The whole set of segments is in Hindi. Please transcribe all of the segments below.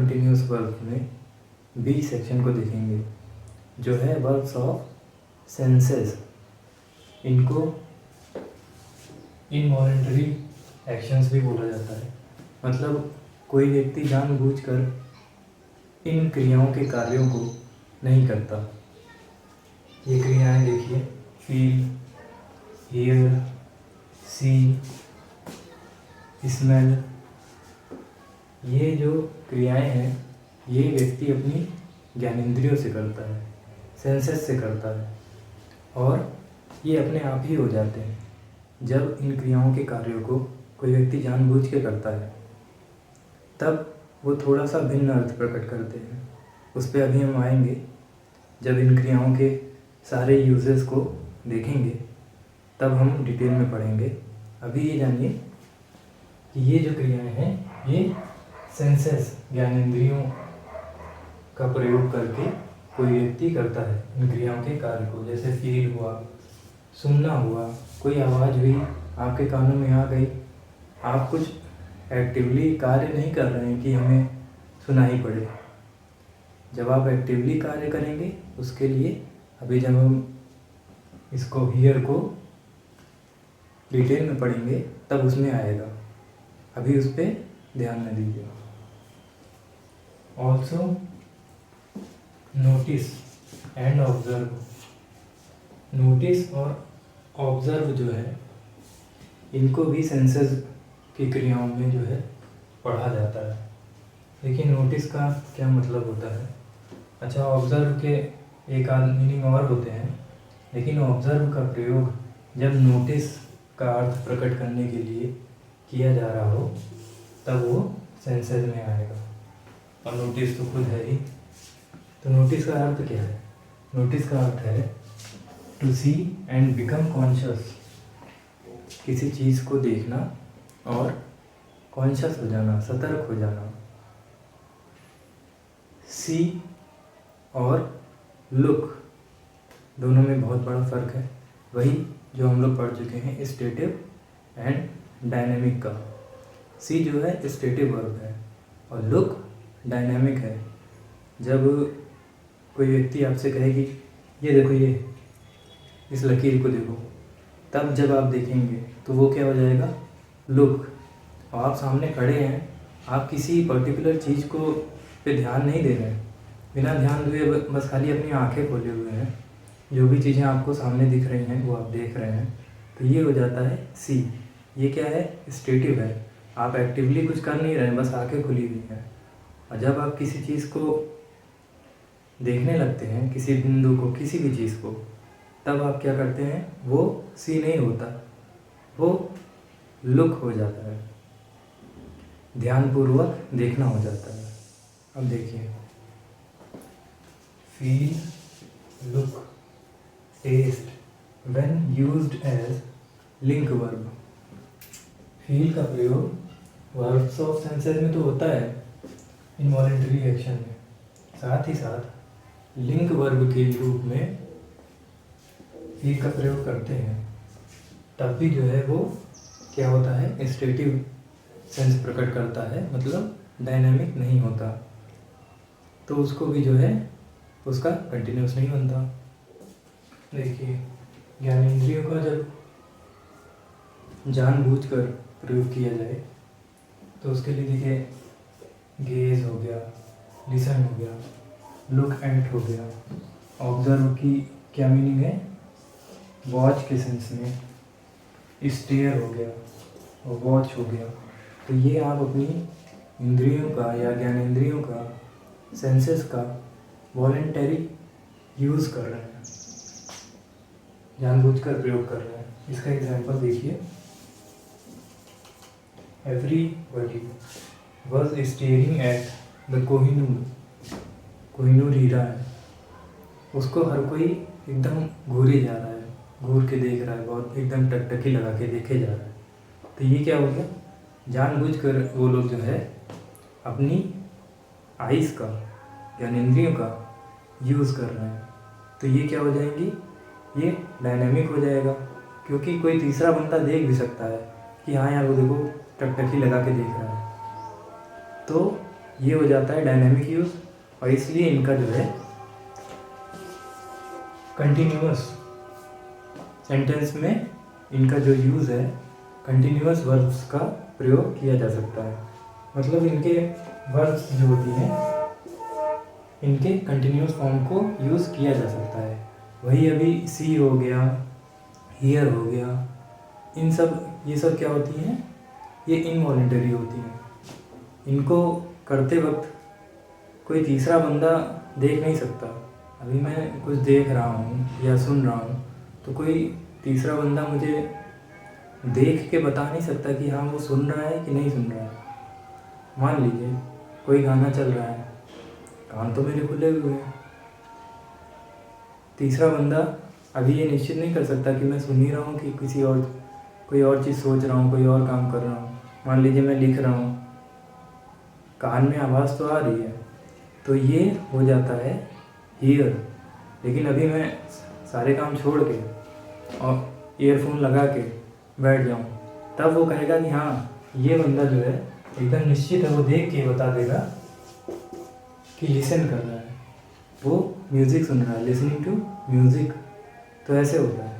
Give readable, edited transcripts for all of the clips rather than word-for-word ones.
कंटिन्यूस वर्ब में बी सेक्शन को देखेंगे, जो है वर्ब्स ऑफ सेंसेस। इनको इनवॉलंटरी एक्शंस भी बोला जाता है, मतलब कोई व्यक्ति जानबूझकर इन क्रियाओं के कार्यों को नहीं करता। ये क्रियाएं देखिए, फील, हियर, सी, स्मेल। ये जो क्रियाएं हैं ये व्यक्ति अपनी ज्ञानेंद्रियों से करता है, सेंसेस से करता है, और ये अपने आप ही हो जाते हैं। जब इन क्रियाओं के कार्यों को कोई व्यक्ति जानबूझ के करता है तब वो थोड़ा सा भिन्न अर्थ प्रकट करते हैं। उस पर अभी हम आएंगे जब इन क्रियाओं के सारे यूजेस को देखेंगे, तब हम डिटेल में पढ़ेंगे। अभी ये जानिए कि ये जो क्रियाएं हैं ये सेंसेस, ज्ञानेंद्रियों का प्रयोग करके कोई व्यक्ति करता है इन क्रियाओं के कार्य को। जैसे फील हुआ, सुनना हुआ, कोई आवाज़ हुई आपके कानों में आ गई, आप कुछ एक्टिवली कार्य नहीं कर रहे हैं कि हमें सुनाई पड़े। जब आप एक्टिवली कार्य करेंगे उसके लिए, अभी जब हम इसको हियर को डिटेल में पढ़ेंगे तब उसमें आएगा, अभी उस पर ध्यान न दीजिए। Also notice and observe. Notice और ऑब्जर्व जो है इनको भी सेंसेस की क्रियाओं में जो है पढ़ा जाता है। देखिए नोटिस का क्या मतलब होता है। अच्छा, ऑब्जर्व के एक आध मीनिंग और होते हैं, लेकिन ऑब्जर्व का प्रयोग जब नोटिस का अर्थ प्रकट करने के लिए किया जा रहा हो तब वो सेंसेस में आएगा। और नोटिस तो खुद है ही। तो नोटिस का अर्थ क्या है? नोटिस का अर्थ है to see and become conscious. किसी चीज़ को देखना और कॉन्शियस हो जाना, सतर्क हो जाना। सी और लुक दोनों में बहुत बड़ा फ़र्क है। वही जो हम लोग पढ़ चुके हैं स्टेटिव एंड डायनेमिक का। सी जो है स्टेटिव वर्ब है और लुक डायनेमिक है। जब कोई व्यक्ति आपसे कहे कि ये देखो, ये इस लकीर को देखो, तब जब आप देखेंगे तो वो क्या हो जाएगा? लुक। और आप सामने खड़े हैं, आप किसी पर्टिकुलर चीज़ को पे ध्यान नहीं दे रहे हैं, बिना ध्यान दिए बस खाली अपनी आंखें खोले हुए हैं, जो भी चीज़ें आपको सामने दिख रही हैं वो आप देख रहे हैं, तो ये हो जाता है सी। ये क्या है? स्टेटिव है। आप एक्टिवली कुछ कर नहीं रहे हैं, बस आंखें खुली हुई हैं। और जब आप किसी चीज़ को देखने लगते हैं, किसी बिंदु को, किसी भी चीज़ को, तब आप क्या करते हैं? वो सी नहीं होता, वो लुक हो जाता है। ध्यानपूर्वक देखना हो जाता है। अब देखिए, feel, look, taste when used as link verb. Feel का प्रयोग वर्ब्स ऑफ सेंसेस में तो होता है इनवॉलंटरी एक्शन में, साथ ही साथ लिंक वर्ब के रूप में फील का प्रयोग करते हैं। तब भी जो है वो क्या होता है? स्टेटिव सेंस प्रकट करता है, मतलब डायनामिक नहीं होता, तो उसको भी जो है उसका कंटिन्यूस नहीं बनता। देखिए, ज्ञानेंद्रियों का जब जानबूझकर प्रयोग किया जाए तो उसके लिए देखिए, गेज हो गया, लिसन हो गया, लुक एट हो गया। ऑब्जर्व की क्या मीनिंग है? वॉच के सेंस में। स्टेयर हो गया और वॉच हो गया। तो ये आप अपनी इंद्रियों का या ज्ञानेंद्रियों का, सेंसेस का वॉलंटरी यूज़ कर रहे हैं, जानबूझकर प्रयोग कर रहे हैं। इसका एग्जांपल देखिए, everybody was staring at the Kohinoor. Kohinoor हीरा है, उसको हर कोई एकदम घूरे जा रहा है, घूर के देख रहा है, बहुत एकदम टकटकी लगा के देखे जा रहा है। तो ये क्या हो गया? जानबूझकर वो लोग जो है अपनी आइज़ का, ज्ञानेंद्रियों का यूज़ कर रहे हैं। तो ये क्या हो जाएंगी? ये डायनामिक हो जाएगा, क्योंकि कोई तीसरा बंदा देख भी सकता है कि हाँ यार वो देखो टकटकी लगा के देख रहा है। तो ये हो जाता है डायनेमिक यूज़, और इसलिए इनका जो है कंटिन्यूअस सेंटेंस में इनका जो यूज़ है कंटिन्यूअस वर्ब्स का प्रयोग किया जा सकता है। मतलब इनके वर्ब्स जो होती हैं इनके कंटिन्यूअस फॉर्म को यूज़ किया जा सकता है। वही अभी सी हो गया, हियर हो गया, इन सब ये सब क्या होती हैं, ये इनवॉलेंटरी होती हैं। इनको करते वक्त कोई तीसरा बंदा देख नहीं सकता। अभी मैं कुछ देख रहा हूँ या सुन रहा हूँ तो कोई तीसरा बंदा मुझे देख के बता नहीं सकता कि हाँ वो सुन रहा है कि नहीं सुन रहा है। मान लीजिए कोई गाना चल रहा है, कान तो मेरे खुले हुए हैं, तीसरा बंदा अभी ये निश्चित नहीं कर सकता कि मैं सुन ही रहा हूँ कि किसी और कोई और चीज़ सोच रहा हूँ, कोई और काम कर रहा हूँ। मान लीजिए मैं लिख रहा हूँ, कान में आवाज़ तो आ रही है, तो ये हो जाता है हियर। लेकिन अभी मैं सारे काम छोड़ के और ईयरफोन लगा के बैठ जाऊँ, तब वो कहेगा कि हाँ ये बंदा जो है एकदम निश्चित है, वो देख के बता देगा कि लिसन कर रहा है, वो म्यूज़िक सुन रहा है, लिसनिंग टू म्यूज़िक। तो ऐसे होता है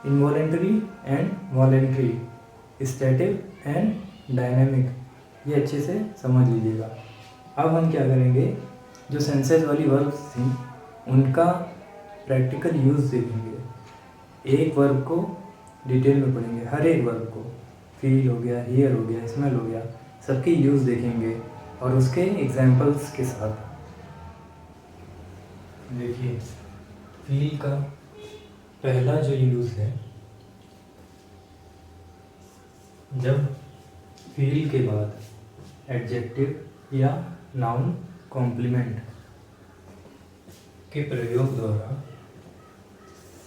involuntary and voluntary, static and dynamic, ये अच्छे से समझ लीजिएगा। अब हम क्या करेंगे, जो सेंसेस वाली वर्ब्स थी उनका प्रैक्टिकल यूज़ देखेंगे। एक वर्ब को डिटेल में पढ़ेंगे, हर एक वर्ब को, फील हो गया, हियर हो गया, स्मेल हो गया, सबके यूज़ देखेंगे और उसके एग्जाम्पल्स के साथ। देखिए फील का पहला जो यूज़ है, जब फील के बाद एडजेक्टिव या नाउन कॉम्प्लीमेंट के प्रयोग द्वारा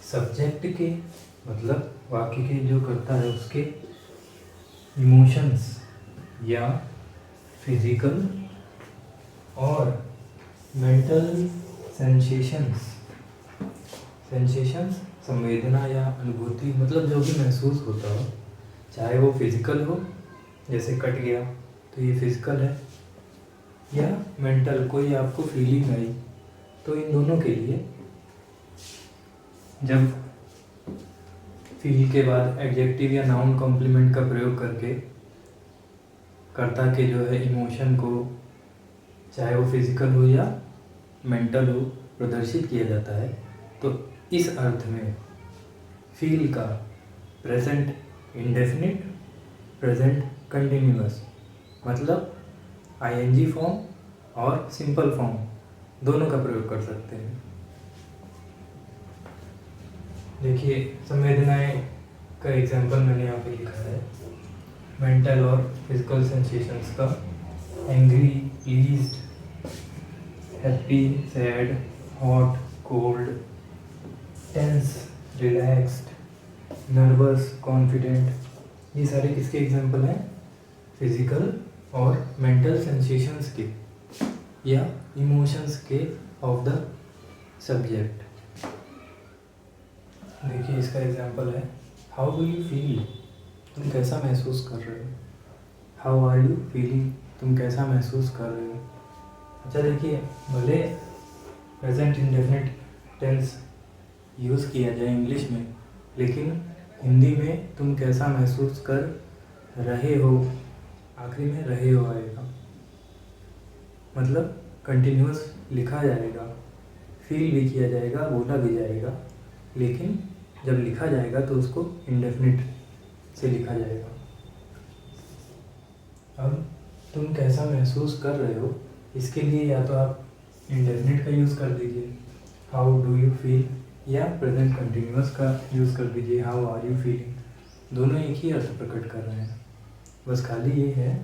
सब्जेक्ट के मतलब वाक्य के जो करता है उसके इमोशंस या फिजिकल और मेंटल सेंसेशंस संवेदना या अनुभूति, मतलब जो भी महसूस होता हो, चाहे वो फिजिकल हो जैसे कट गया तो ये फिजिकल है, या मेंटल कोई आपको फीलिंग आई, तो इन दोनों के लिए जब फील के बाद एडजेक्टिव या नाउन कॉम्प्लीमेंट का प्रयोग करके कर्ता के जो है इमोशन को, चाहे वो फिजिकल हो या मेंटल हो, प्रदर्शित किया जाता है, तो इस अर्थ में फील का प्रेजेंट इंडेफिनिट, प्रेजेंट कंटिन्यूअस, मतलब आईएनजी फॉर्म और सिंपल फॉर्म दोनों का प्रयोग कर सकते हैं। देखिए संवेदनाएं का एग्जांपल मैंने यहाँ पे लिखा है, मेंटल और फिजिकल सेंसेशंस का, angry, pleased, happy, sad, hot, cold, tense, relaxed, nervous, confident, ये सारे किसके एग्जांपल हैं, फिजिकल और मेंटल सेंसेशंस के या इमोशंस के ऑफ द सब्जेक्ट। देखिए इसका एग्जांपल है, हाउ डू यू फील, तुम कैसा महसूस कर रहे हो, हाउ आर यू फीलिंग, तुम कैसा महसूस कर रहे हो। अच्छा देखिए, भले प्रेजेंट इंडेफिनिट टेंस यूज़ किया जाए इंग्लिश में, लेकिन हिंदी में तुम कैसा महसूस कर रहे हो, आखिरी में रहे हो आएगा, मतलब कंटिन्यूअस लिखा जाएगा, फील भी किया जाएगा, बोला भी जाएगा, लेकिन जब लिखा जाएगा तो उसको इंडेफिनिट से लिखा जाएगा। अब तुम कैसा महसूस कर रहे हो, इसके लिए या तो आप इंडेफिनिट का यूज़ कर दीजिए, हाउ डू यू फील, या प्रेजेंट कंटिन्यूअस का यूज़ कर दीजिए, हाउ आर यू फीलिंग। दोनों एक ही अर्थ प्रकट कर रहे हैं, बस खाली ये है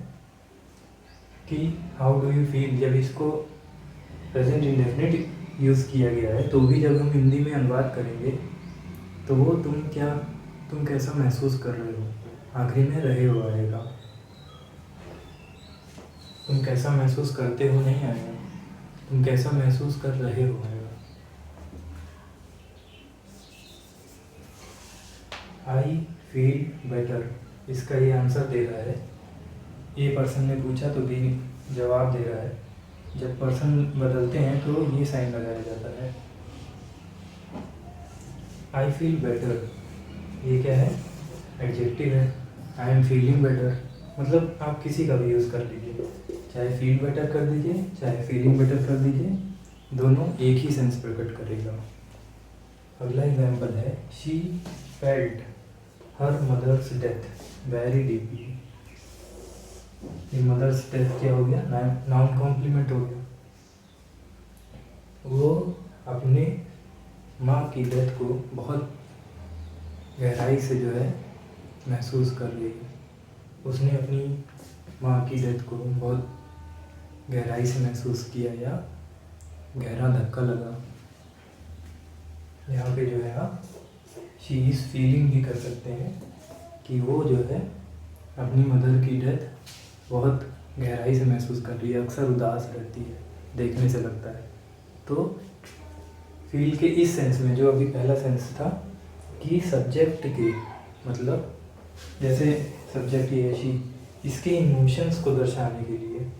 कि हाउ डू यू फील जब इसको प्रेजेंट इंडेफिनिट यूज़ किया गया है, तो भी जब हम हिंदी में अनुवाद करेंगे तो वो तुम कैसा महसूस कर रहे हो, आखिरी में रहे हो आएगा, तुम कैसा महसूस करते हो नहीं आएगा, तुम कैसा महसूस कर रहे हो आएगा। आई फील बेटर, इसका ये आंसर दे रहा है, ए पर्सन ने पूछा तो बी जवाब दे रहा है। जब पर्सन बदलते हैं तो ये साइन लगाया जाता है। आई फील बेटर, ये क्या है? एडजेक्टिव है। आई एम फीलिंग बेटर, मतलब आप किसी का भी यूज़ कर लीजिए, चाहे फील बेटर कर दीजिए चाहे फीलिंग बेटर कर दीजिए, दोनों एक ही सेंस प्रकट करेगा। अगला एग्जाम्पल है, she felt her mother's death very deeply. ये मदर्स डेथ क्या हो गया? नाउन कॉम्प्लीमेंट हो गया। वो अपने माँ की डेथ को बहुत गहराई से जो है महसूस कर रही है। उसने अपनी माँ की डेथ को बहुत गहराई से महसूस किया या गहरा धक्का लगा। यहाँ पे जो है आप शी इज़ फीलिंग भी कर सकते हैं कि वो जो है अपनी मदर की डेथ बहुत गहराई से महसूस कर रही है, अक्सर उदास रहती है, देखने से लगता है। तो फील के इस सेंस में, जो अभी पहला सेंस था कि सब्जेक्ट के मतलब जैसे सब्जेक्ट ये शी, इसके इमोशंस को दर्शाने के लिए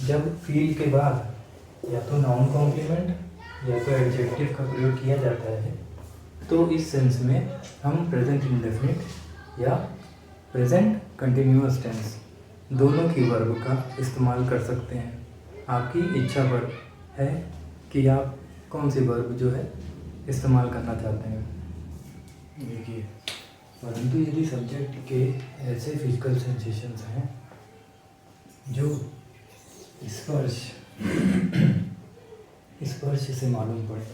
जब फील के बाद या तो नाउन कॉम्प्लीमेंट या तो एडजेक्टिव का प्रयोग किया जाता है, तो इस सेंस में हम प्रेजेंट इंडेफिनिट या प्रेजेंट कंटिन्यूअस टेंस दोनों की वर्ब का इस्तेमाल कर सकते हैं। आपकी इच्छा पर है कि आप कौन सी वर्ब जो है इस्तेमाल करना चाहते हैं। देखिए, परंतु यदि सब्जेक्ट के ऐसे फिजिकल सेंसेशंस हैं जो स्पर्श से मालूम पड़े,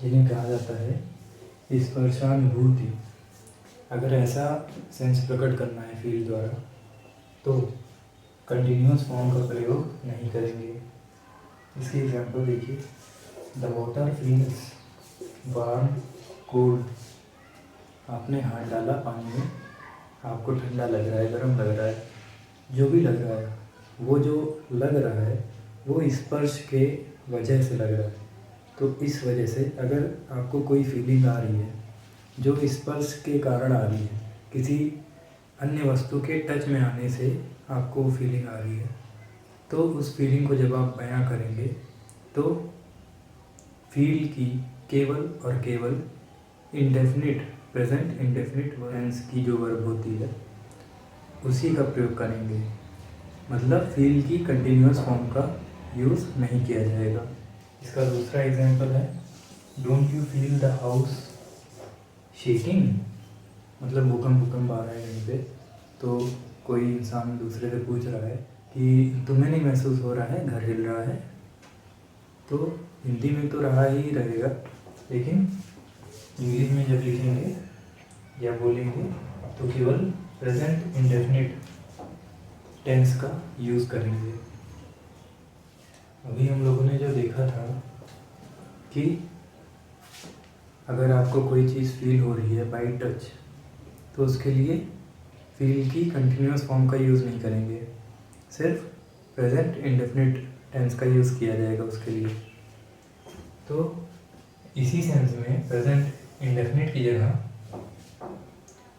जिन्हें कहा जाता है स्पर्शानुभूति, अगर ऐसा सेंस प्रकट करना है फील द्वारा, तो कंटिन्यूअस फॉर्म का प्रयोग नहीं करेंगे। इसकी एग्जांपल देखिए, the water feels warm cold. आपने हाथ डाला पानी में, आपको ठंडा लग रहा है, गर्म लग रहा है, जो भी लग रहा है, वो जो लग रहा है वो स्पर्श के वजह से लग रहा है। तो इस वजह से अगर आपको कोई फीलिंग आ रही है जो स्पर्श के कारण आ रही है, किसी अन्य वस्तु के टच में आने से आपको फीलिंग आ रही है, तो उस फीलिंग को जब आप बयां करेंगे तो फील की केवल और केवल इंडेफिनिट, प्रेजेंट इंडेफिनिट टेंस की जो वर्ब होती है उसी का प्रयोग करेंगे। मतलब फील की कंटिन्यूअस फॉर्म का यूज़ नहीं किया जाएगा। इसका दूसरा एग्जांपल है, don't you feel the house shaking. मतलब भूकंप आ रहा है कहीं पे, तो कोई इंसान दूसरे से पूछ रहा है कि तुम्हें नहीं महसूस हो रहा है घर हिल रहा है। तो हिंदी में तो रहा ही रहेगा, लेकिन इंग्लिश में जब लिखेंगे या बोलेंगे तो केवल प्रेजेंट इंडेफिनिट टेंस का यूज़ करेंगे। अभी हम लोगों ने जो देखा था कि अगर आपको कोई चीज़ फील हो रही है बाई टच, तो उसके लिए फील की कंटिन्यूअस फॉर्म का यूज़ नहीं करेंगे, सिर्फ प्रेजेंट इंडेफिनिट टेंस का यूज़ किया जाएगा उसके लिए। तो इसी सेंस में प्रेजेंट इंडेफिनिट की जगह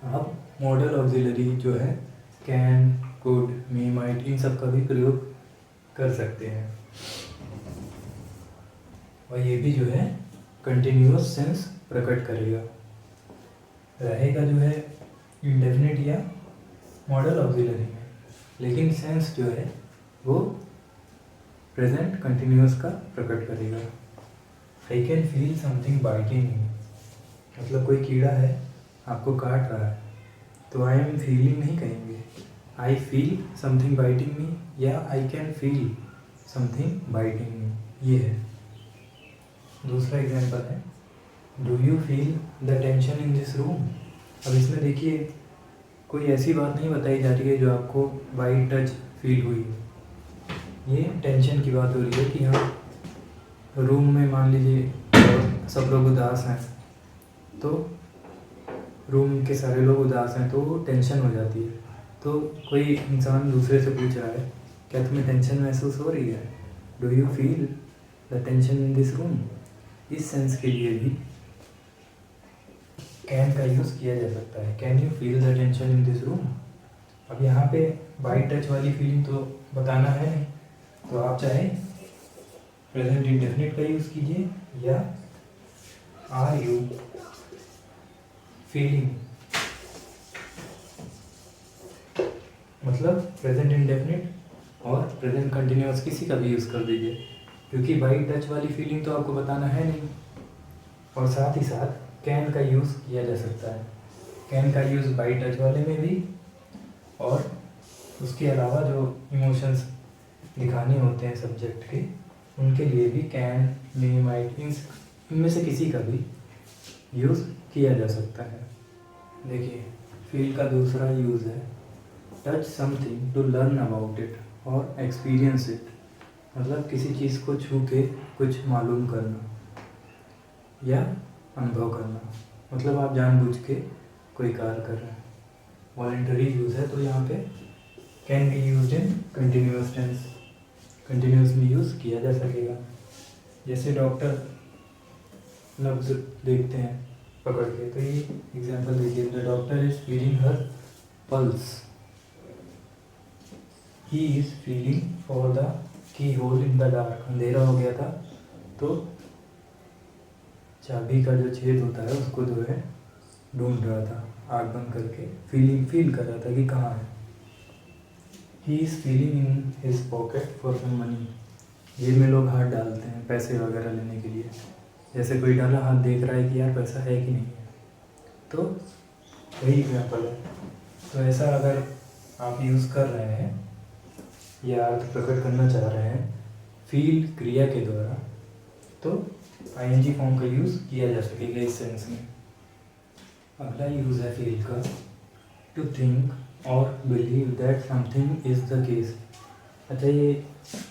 आप मॉडल ऑक्सिलरी जो है कैन, कुड, मे, माइट, इन सब का भी प्रयोग कर सकते हैं, और ये भी जो है कंटिन्यूअस सेंस प्रकट करेगा। रहेगा जो है इंडेफिनिट या मॉडल ऑक्सिलरी में, लेकिन सेंस जो है वो प्रेजेंट कंटिन्यूअस का प्रकट करेगा। आई कैन फील समथिंग बाइटिंग, मतलब कोई कीड़ा है आपको काट रहा है, तो आई एम फीलिंग नहीं कहेंगे, I feel something biting me या I can feel something biting me. ये है। दूसरा एग्जांपल है, do you feel the tension in this room. अब इसमें देखिए कोई ऐसी बात नहीं बताई जा रही है जो आपको बाई टच फील हुई, ये टेंशन की बात हो रही है कि हाँ रूम में मान लीजिए सब लोग उदास हैं, तो रूम के सारे लोग उदास हैं तो टेंशन हो जाती है। तो कोई इंसान दूसरे से पूछ रहा है, क्या तुम्हें टेंशन महसूस हो रही है, do you feel the tension in this room. इस सेंस के लिए भी कैन का यूज़ किया जा सकता है, can you feel the tension in this room. अब यहाँ पे बाई टच वाली फीलिंग तो बताना है नहीं, तो आप चाहे प्रेजेंट इंडेफिनिट का यूज़ कीजिए या आर यू फीलिंग, मतलब प्रेजेंट इंडेफिनिट और प्रेजेंट कंटिन्यूअस किसी का भी यूज़ कर दीजिए, क्योंकि बाई टच वाली फीलिंग तो आपको बताना है नहीं। और साथ ही साथ कैन का यूज़ किया जा सकता है, कैन का यूज़ बाई टच वाले में भी, और उसके अलावा जो इमोशंस दिखाने होते हैं सब्जेक्ट के, उनके लिए भी कैन, मे, माइट, इनमें से किसी का भी यूज़ किया जा सकता है। देखिए, फील का दूसरा यूज़ है touch something to learn about it और एक्सपीरियंस इट, मतलब किसी चीज़ को छू के कुछ मालूम करना या अनुभव करना, मतलब आप जानबूझ के कोई कार्य कर रहे हैं। वॉलेंटरी यूज़ है तो यहाँ पे can be used in continuous tense, continuous में यूज़ किया जा सकेगा। जैसे डॉक्टर लफ्ज़ देखते हैं पकड़ के, तो ये एग्जांपल देखिए, the doctor is feeling her pulse, he is feeling for the key hole in the dark, अंधेरा हो गया था तो चाबी का जो छेद होता है उसको जो है ढूंढ रहा था, आग बंद करके फील कर रहा था कि कहाँ है। He is feeling in his pocket for some money, जेब में लोग हाथ डालते हैं पैसे वगैरह लेने के लिए, जैसे कोई डाला हाथ देख रहा है कि यार पैसा है कि नहीं है, तो वही एग्जाम्पल है। तो ऐसा अगर आप यूज़ कर रहे हैं या अर्थ प्रकट करना चाह रहे हैं फील क्रिया के द्वारा, तो आईएनजी फॉर्म का यूज़ किया जा सकेगा इस सेंस में। अगला यूज़ है फील का, टू थिंक और believe that something is the case. अच्छा, ये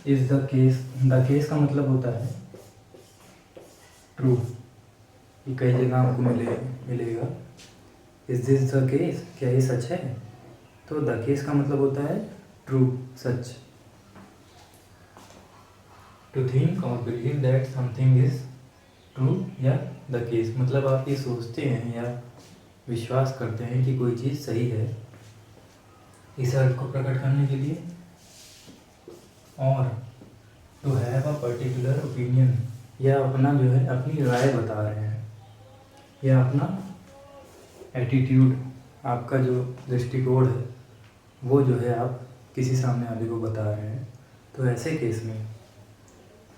इज़ द केस का मतलब होता है ट्रू, ये कई जगह आपको मिलेगा। इज़ दिस द केस, क्या ये सच है? तो द केस का मतलब होता है ट्रू, सच। टू थिंक और believe that something is true या द केस, मतलब आप ये सोचते हैं या विश्वास करते हैं कि कोई चीज़ सही है, इस अर्थ को प्रकट करने के लिए। और to have a particular opinion, या अपना जो है अपनी राय बता रहे हैं, या अपना एटीट्यूड, आपका जो दृष्टिकोण है वो जो है आप किसी सामने वाले को बता रहे हैं। तो ऐसे केस में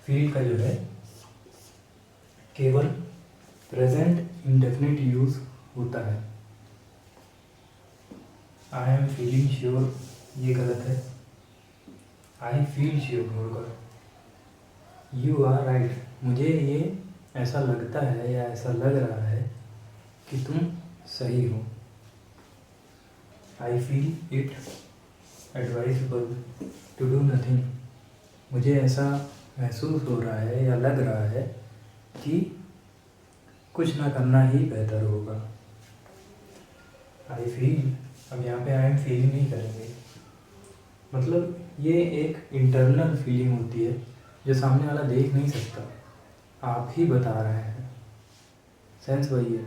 फील का जो है केवल प्रेजेंट इंडेफिनिट यूज़ होता है। आई एम फीलिंग श्योर, ये गलत है, आई फील श्योर होगा। यू आर राइट, मुझे ये ऐसा लगता है या ऐसा लग रहा है कि तुम सही हो। I feel it advisable to do nothing, मुझे ऐसा महसूस हो रहा है या लग रहा है कि कुछ ना करना ही बेहतर होगा। आई फील, अब यहाँ पे आई एम फीलिंग नहीं करेंगे, मतलब ये एक इंटरनल फीलिंग होती है जो सामने वाला देख नहीं सकता, आप ही बता रहे हैं। सेंस वही है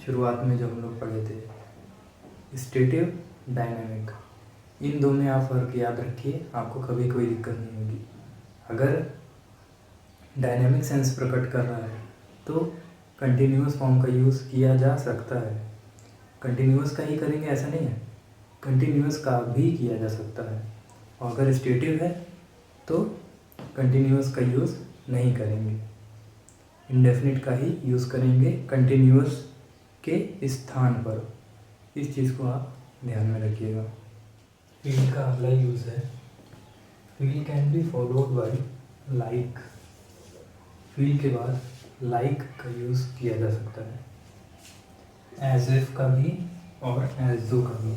शुरुआत में जो हम लोग पढ़े थे, स्टेटिव, डायनेमिक, इन दो में आप फ़र्क याद रखिए, आपको कभी कोई दिक्कत नहीं होगी। अगर डायनेमिक सेंस प्रकट कर रहा है तो कंटिन्यूअस फॉर्म का यूज़ किया जा सकता है। कंटिन्यूअस का ही करेंगे ऐसा नहीं है, कंटिन्यूअस का भी किया जा सकता है। और अगर स्टेटिव है तो कंटिन्यूअस का यूज़ नहीं करेंगे, इंडेफिनिट का ही यूज़ करेंगे कंटिन्यूअस के स्थान पर। इस चीज़ को आप ध्यान में रखिएगा। फील का अगला यूज़ है, feel can be followed by like, feel के बाद लाइक का यूज़ किया जा सकता है। एज इफ का भी और एज दो का भी।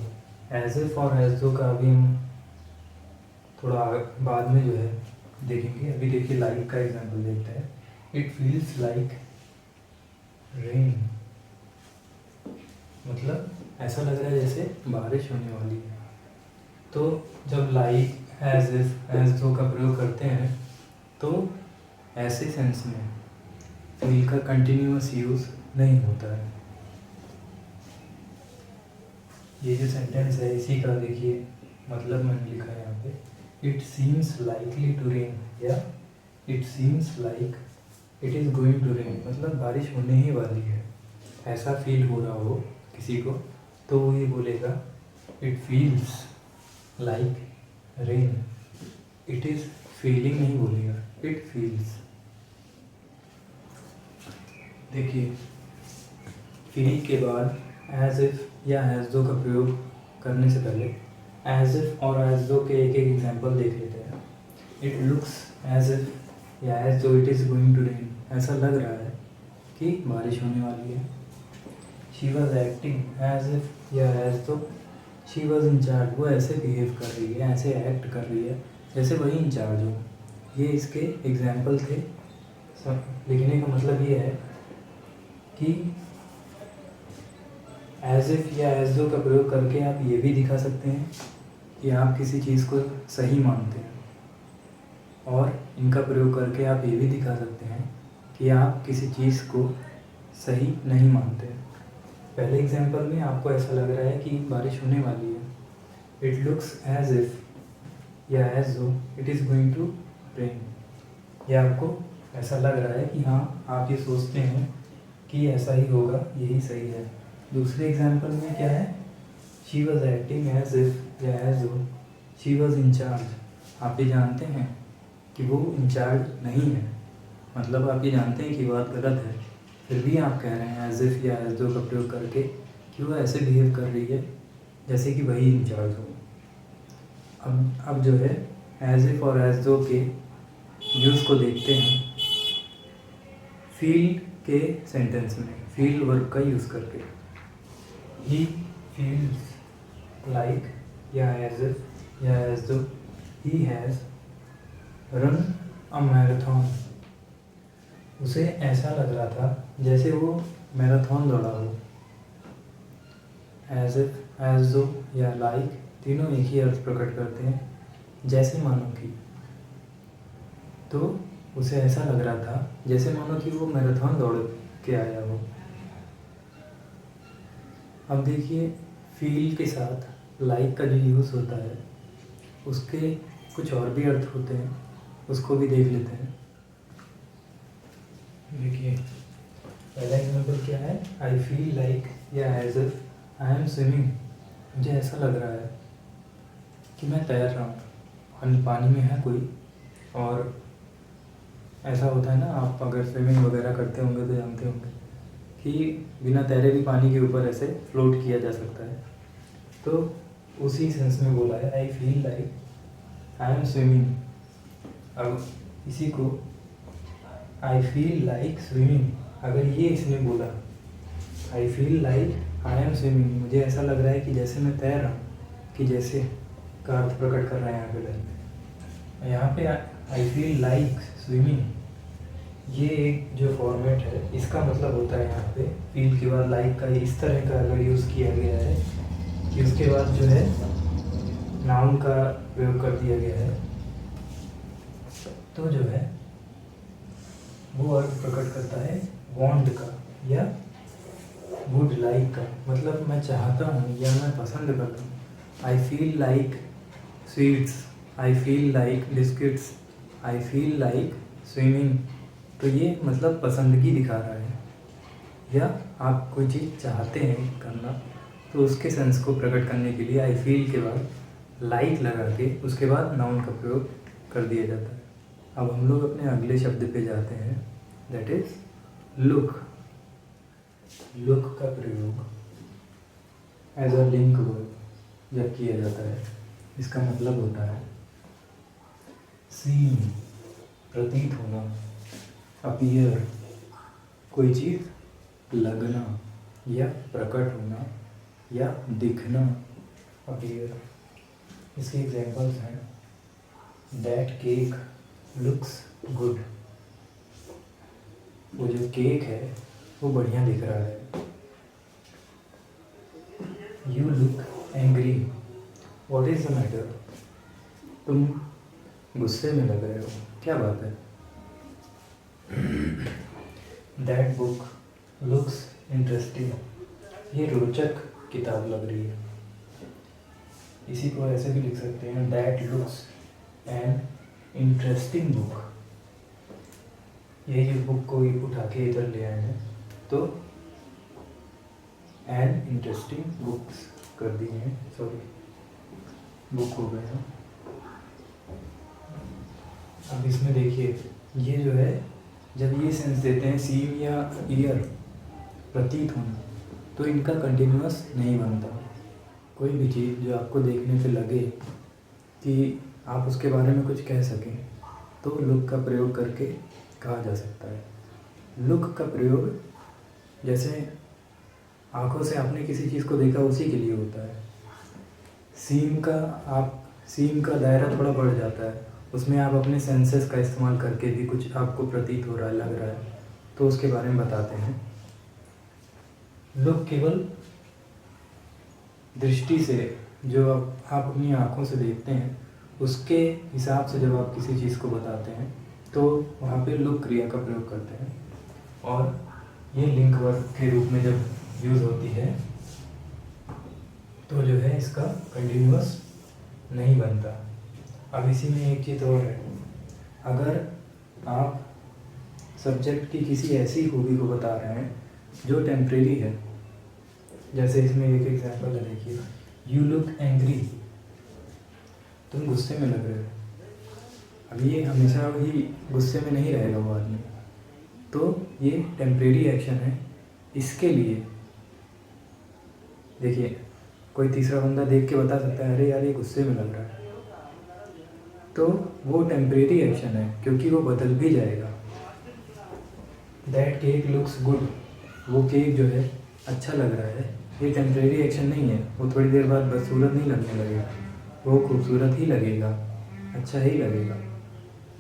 एज इफ और एज दो का भी हम थोड़ा बाद में जो है देखेंगे। अभी देखिए लाइक का एग्जांपल देखते हैं। इट फील्स लाइक रेन, मतलब ऐसा लग रहा है जैसे बारिश होने वाली है। तो जब लाइक, एज इफ, एज दो का प्रयोग करते हैं तो ऐसे सेंस में फील का कंटिन्यूअस यूज़ नहीं होता है। ये जो सेंटेंस है इसी का देखिए मतलब मैंने लिखा है यहाँ पे, it seems likely to rain या it seems like it is going to rain, मतलब बारिश होने ही वाली है, ऐसा फील हो रहा हो किसी को तो वो ये बोलेगा it feels like rain. It is feeling नहीं बोलेगा, इट फील्स। देखिए, फील के बाद एज इफ या एज दो का प्रयोग करने से पहले एज इफ और एज दो के एक एक एग्जाम्पल देख लेते हैं। इट लुक्स एज इफ या as though it is going to rain, ऐसा लग रहा है कि बारिश होने वाली है। She was acting as if या as though she was in charge, वो ऐसे बिहेव कर रही है, ऐसे एक्ट कर रही है जैसे वही इंचार्ज हो। ये इसके एग्जाम्पल थे। सब लिखने का मतलब ये है कि एज इफ या एज दो का प्रयोग करके आप ये भी दिखा सकते हैं कि आप किसी चीज़ को सही मानते हैं, और इनका प्रयोग करके आप ये भी दिखा सकते हैं कि आप किसी चीज़ को सही नहीं मानते। पहले एग्जाम्पल में आपको ऐसा लग रहा है कि बारिश होने वाली है। इट लुक्स एज इफ या as though it is going to rain, या आपको ऐसा लग रहा है कि हाँ, आप ये सोचते हैं कि ऐसा ही होगा, यही सही है। दूसरे एग्जाम्पल में क्या है, she was acting as if या as though she was in charge. आप ये जानते हैं कि वो इंचार्ज नहीं है, मतलब आप ये जानते हैं कि बात गलत है, फिर भी आप कह रहे हैं एज इफ या एज दो का प्रयोग करके कि वो ऐसे बिहेव कर रही है जैसे कि वही इंचार्ज हो। अब जो है एज इफ और एज दो के यूज़ को देखते हैं फील के सेंटेंस में, फील वर्ब का यूज़ करके। ही फील्स लाइक या एज इफ या एज दो he has run a marathon, उसे ऐसा लग रहा था जैसे वो मैराथन दौड़ा हो। एज इफ एज दो या लाइक तीनों एक ही अर्थ प्रकट करते हैं, जैसे मानो कि। तो उसे ऐसा लग रहा था जैसे मानो कि वो मैराथन दौड़ के आया हो। अब देखिए, फील के साथ लाइक का जो यूज़ होता है उसके कुछ और भी अर्थ होते हैं, उसको भी देख लेते हैं। देखिए, पहला एग्जाम्पल क्या है, आई फील लाइक या as if I am swimming, मुझे ऐसा लग रहा है कि मैं तैर रहा हूँ, पानी में है कोई। और ऐसा होता है ना, आप अगर स्विमिंग वगैरह करते होंगे तो जानते होंगे कि बिना तैरे भी पानी के ऊपर ऐसे फ्लोट किया जा सकता है। तो उसी सेंस में बोला है I feel like I am swimming. अब इसी को आई फील लाइक स्विमिंग, अगर ये इसने बोला आई feel like I am swimming, मुझे ऐसा लग रहा है कि जैसे मैं तैर रहा हूँ, कि जैसे का अर्थ प्रकट कर रहा है यहाँ पे लाइन। यहाँ पे आई फील लाइक स्विमिंग, ये एक जो फॉर्मेट है इसका मतलब होता है यहाँ पे फील के बाद लाइक का इस तरह का अगर यूज़ किया गया है कि उसके बाद जो है नाउन का प्रयोग कर दिया गया है, तो जो है वो अर्थ प्रकट करता है वांट का या वुड लाइक का, मतलब मैं चाहता हूँ या मैं पसंद करता हूँ। आई फील लाइक स्वीट्स, आई फील लाइक बिस्किट्स, आई फील लाइक स्विमिंग, तो ये मतलब पसंदगी दिखा रहा है। या आप कोई चीज़ चाहते हैं करना तो उसके सेंस को प्रकट करने के लिए आई फील के बाद लाइक लगा के उसके बाद नाउन का प्रयोग कर दिया जाता है। अब हम लोग अपने अगले शब्द पे जाते हैं, दैट इज लुक। लुक का प्रयोग एज अ लिंक वर्ब जब किया जाता है, इसका मतलब होता है सीन, प्रतीत होना, अपीयर, कोई चीज़ लगना या प्रकट होना या दिखना, अपीयर। इसके एग्जाम्पल्स हैं दैट केक लुक्स गुड, वो जो केक है वो बढ़िया दिख रहा है। You look angry, what is the matter, तुम गुस्से में लग रहे हो, क्या बात है। दैट बुक लुक्स इंटरेस्टिंग, ये रोचक किताब लग रही है। इसी को ऐसे भी लिख सकते हैं that looks an interesting book. यही बुक को उठा के इधर ले आए हैं, तो एन इंटरेस्टिंग बुक्स कर दी हैं, सॉरी बुक हो गए हैं। अब इसमें देखिए, ये जो है जब ये सेंस देते हैं सीम या ईयर, प्रतीत होना, तो इनका कंटिन्यूअस नहीं बनता। कोई भी चीज़ जो आपको देखने से लगे कि आप उसके बारे में कुछ कह सकें, तो लुक का प्रयोग करके कहा जा सकता है। लुक का प्रयोग जैसे आँखों से आपने किसी चीज़ को देखा उसी के लिए होता है। सीम का दायरा थोड़ा बढ़ जाता है, उसमें आप अपने सेंसेस का इस्तेमाल करके भी कुछ आपको प्रतीत हो रहा है, लग रहा है, तो उसके बारे में बताते हैं। लुक केवल दृष्टि से, जो आप अपनी आँखों से देखते हैं उसके हिसाब से जब आप किसी चीज़ को बताते हैं, तो वहाँ पे लुक क्रिया का प्रयोग करते हैं। और ये लिंक वर्ब के रूप में जब यूज़ होती है, तो जो है इसका कंटिन्यूअस नहीं बनता। अब इसी में एक चीज़ और है, अगर आप सब्जेक्ट की किसी ऐसी खूबी को बता रहे हैं जो टेम्परेरी है, जैसे इसमें एक एग्जांपल है, देखिए, यू लुक एंग्री, तुम गुस्से में लग रहे हो। अब ये हमेशा ही गुस्से में नहीं रहेगा वो आदमी, तो ये टेम्परेरी एक्शन है। इसके लिए देखिए, कोई तीसरा बंदा देख के बता सकता है अरे यार ये गुस्से में लग रहा है, तो वो टेम्परेरी एक्शन है, क्योंकि वो बदल भी जाएगा। दैट केक लुक्स गुड, वो केक जो है अच्छा लग रहा है, ये टेम्परेरी एक्शन नहीं है, वो थोड़ी देर बाद बदसूरत नहीं लगने लगेगा, वो खूबसूरत ही लगेगा, अच्छा ही लगेगा।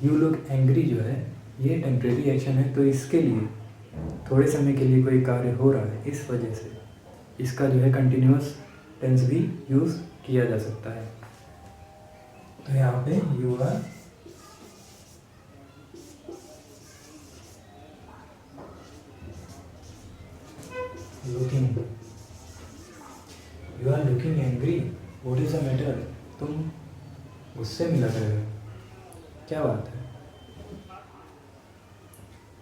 यू लुक एंग्री जो है ये टेम्परेरी एक्शन है, तो इसके लिए थोड़े समय के लिए कोई कार्य हो रहा है, इस वजह से इसका जो है कंटिन्यूअस टेंस भी यूज़ किया जा सकता है। तो यहाँ पे you are looking angry, what is the matter, तुम गुस्से में लग रहे हो, क्या बात है।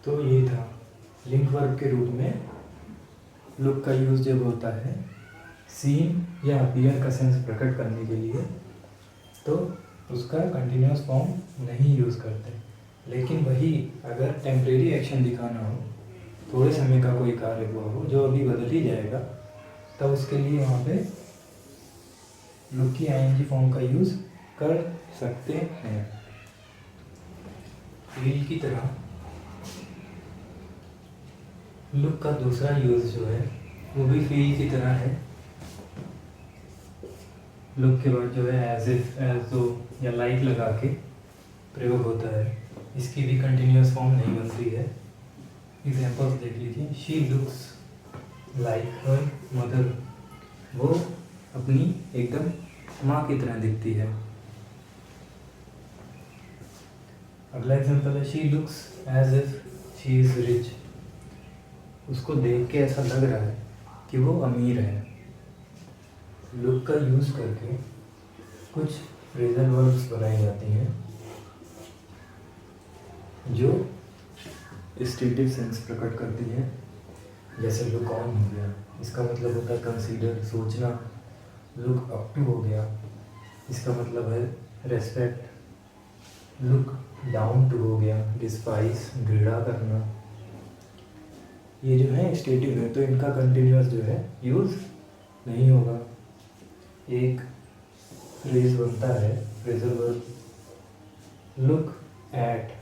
तो ये था लिंक वर्ब के रूप में लुक का यूज़ जब होता है सीन या अपीयर का सेंस प्रकट करने के लिए, तो उसका कंटिन्यूअस फॉर्म नहीं यूज़ करते। लेकिन वही अगर टेम्परेरी एक्शन दिखाना हो, थोड़े समय का कोई कार्य हुआ हो जो अभी बदल ही जाएगा, तब उसके लिए वहाँ पे लुक की आईएनजी फॉर्म का यूज़ कर सकते हैं। फील की तरह लुक का दूसरा यूज़ जो है वो भी फील की तरह है। लुक के बाद जो है एज इफ, एज दो या लाइक लगा के प्रयोग होता है, इसकी भी कंटिन्यूअस फॉर्म नहीं बनती है। एग्जाम्पल्स देख लीजिए, she looks like her mother, वो अपनी एकदम माँ की तरह दिखती है। अगला एग्जाम्पल है she looks as if she is rich, उसको देख के ऐसा लग रहा है कि वो अमीर है। लुक का यूज़ करके कुछ फ्रेजल वर्ब्स बनाई जाती हैं जो स्टेटिव सेंस प्रकट करती हैं। जैसे लुक ऑन हो गया, इसका मतलब होता है कंसीडर, सोचना। लुक अप टू हो गया, इसका मतलब है रेस्पेक्ट। लुक डाउन टू हो गया, डिस्पाइस, घृणा करना। ये जो है स्टेटिव है, तो इनका कंटिन्यूअस जो है यूज़ नहीं होगा। एक फ्रेज बनता है फ्रेजल वर्ब लुक एट,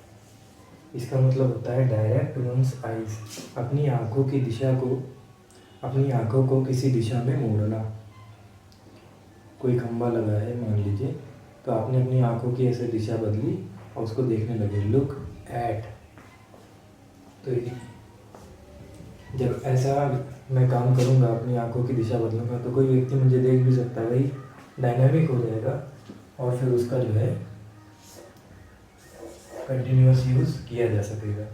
इसका मतलब होता है डायरेक्ट वंस आइज, अपनी आँखों की दिशा को, अपनी आँखों को किसी दिशा में मोड़ना। कोई खंबा लगा है मान लीजिए, तो आपने अपनी आँखों की ऐसे दिशा बदली और उसको देखने लगे, लुक एट। तो जब ऐसा मैं काम करूँगा, अपनी आँखों की दिशा बदलूँगा, तो कोई व्यक्ति मुझे देख भी सकता है, वही डायनामिक हो जाएगा और फिर उसका जो है कंटिन्यूअस यूज़ किया जा सकेगा।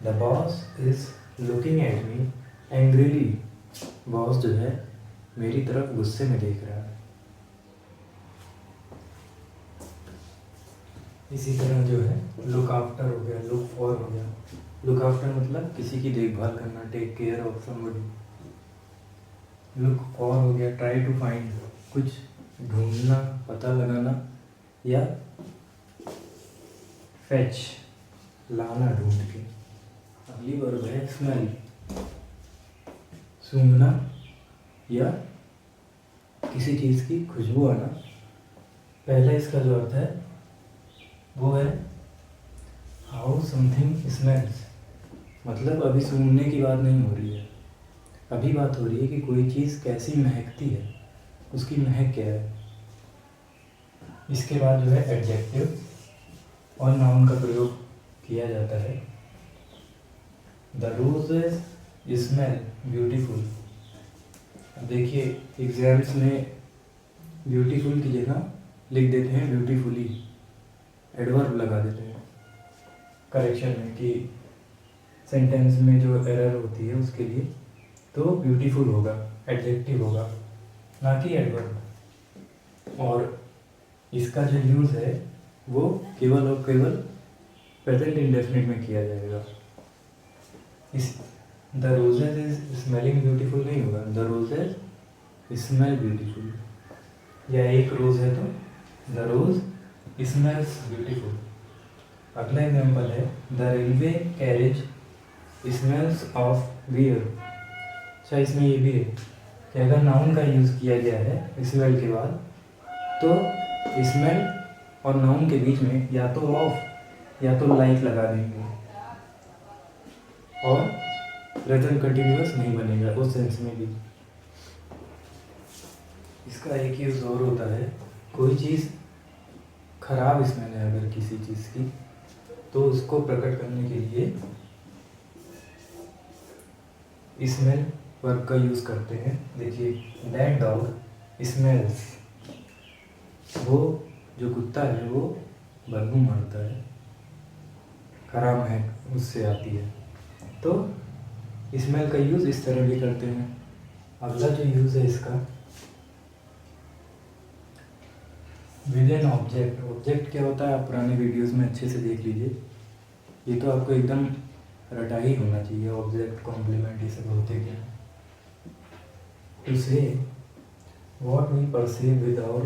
The boss is looking at me angrily, boss जो है मेरी तरफ गुस्से में देख रहा है। इसी तरह जो है लुक आफ्टर हो गया, लुक फॉर हो गया। लुक आफ्टर मतलब किसी की देखभाल करना, take care of somebody. Look for हो गया ट्राई टू फाइंड, कुछ ढूंढना, पता लगाना, या फेच लाना ढूंढ के। अगली वर्ब है स्मेल, सूंघना या किसी चीज़ की खुशबू आना। पहला इसका जो अर्थ है वो है हाउ समथिंग स्मेल्स, मतलब अभी सूंघने की बात नहीं हो रही है, अभी बात हो रही है कि कोई चीज़ कैसी महकती है, उसकी महक क्या है। इसके बाद जो है एडजेक्टिव और नाउन का प्रयोग किया जाता है। The roses smell beautiful. अब देखिए एग्जाम्स में ब्यूटीफुल की जगह लिख देते हैं ब्यूटीफुली, एडवर्ब लगा देते हैं करेक्शन में कि सेंटेंस में जो एरर होती है उसके लिए, तो ब्यूटीफुल होगा, एडजेक्टिव होगा, ना कि एडवर्ब। और इसका जो यूज़ है वो केवल और केवल प्रेजेंट इंडेफिनिट में किया जाएगा। इस the roses is smelling beautiful नहीं होगा, द रोजेज स्मेल ब्यूटीफुल। या एक रोज है तो द रोज स्मेल्स ब्यूटीफुल। अगला एग्जाम्पल है the railway carriage smells of beer. अच्छा, इसमें ये भी है कि अगर नाउन का यूज़ किया गया है स्मेल के बाद, तो स्मेल और नाउन के बीच में या तो ऑफ या तो लाइक लगा देंगे और प्रेजेंट कंटिन्यूअस नहीं बनेगा उस सेंस में भी। इसका एक यूज़ और होता है, कोई चीज़ खराब स्मेल है अगर किसी चीज़ की, तो उसको प्रकट करने के लिए स्मेल वर्ब का यूज़ करते हैं। देखिए दैट डॉग स्मेल्स, वो जो कुत्ता है वो बदबू मारता है, खराब महक उससे आती है। तो स्मेल का यूज़ इस तरह भी करते हैं। अगला जो यूज़ है इसका विद एन ऑब्जेक्ट। ऑब्जेक्ट क्या होता है आप पुराने वीडियोस में अच्छे से देख लीजिए, ये तो आपको एकदम रटा ही होना चाहिए। ऑब्जेक्ट, कॉम्प्लीमेंट, ये सब होते क्या हैं। To say what we perceive with our